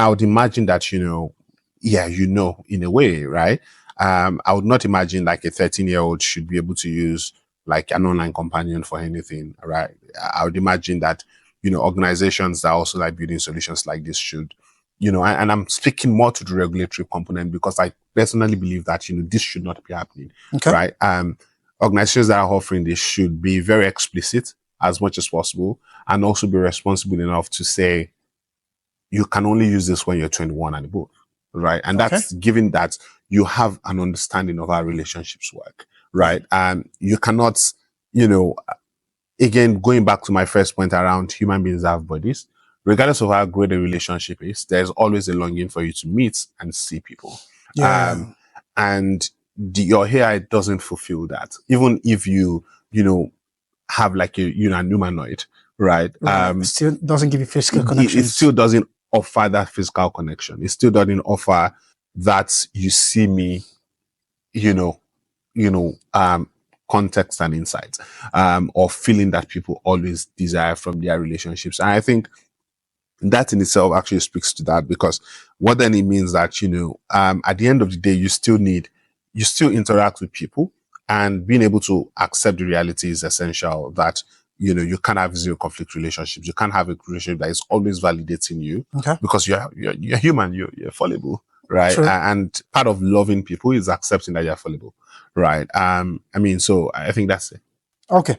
I would imagine that, yeah, in a way, right? I would not imagine like a 13-year-old should be able to use like an online companion for anything, right? I would imagine that, organizations that are also like building solutions like this should, and I'm speaking more to the regulatory component because I personally believe that, this should not be happening, Okay. right? Organizations that are offering this should be very explicit as much as possible and also be responsible enough to say, you can only use this when you're 21 and above, right? And that's given that you have an understanding of how relationships work, right? And you cannot, again, going back to my first point around human beings have bodies, regardless of how great a relationship is, there's always a longing for you to meet and see people. Yeah. And your AI doesn't fulfill that. Even if you have like an humanoid, right? It still doesn't give you physical It connections. still doesn't offer that physical connection. It still doesn't offer that you see me, context and insight, or feeling that people always desire from their relationships. And I think that in itself actually speaks to that, because what then it means that, at the end of the day, you still interact with people, and being able to accept the reality is essential that, you can't have zero conflict relationships. You can't have a relationship that is always validating you, because you're human, you're fallible, right? True. And part of loving people is accepting that you're fallible, right? So I think that's it. Okay.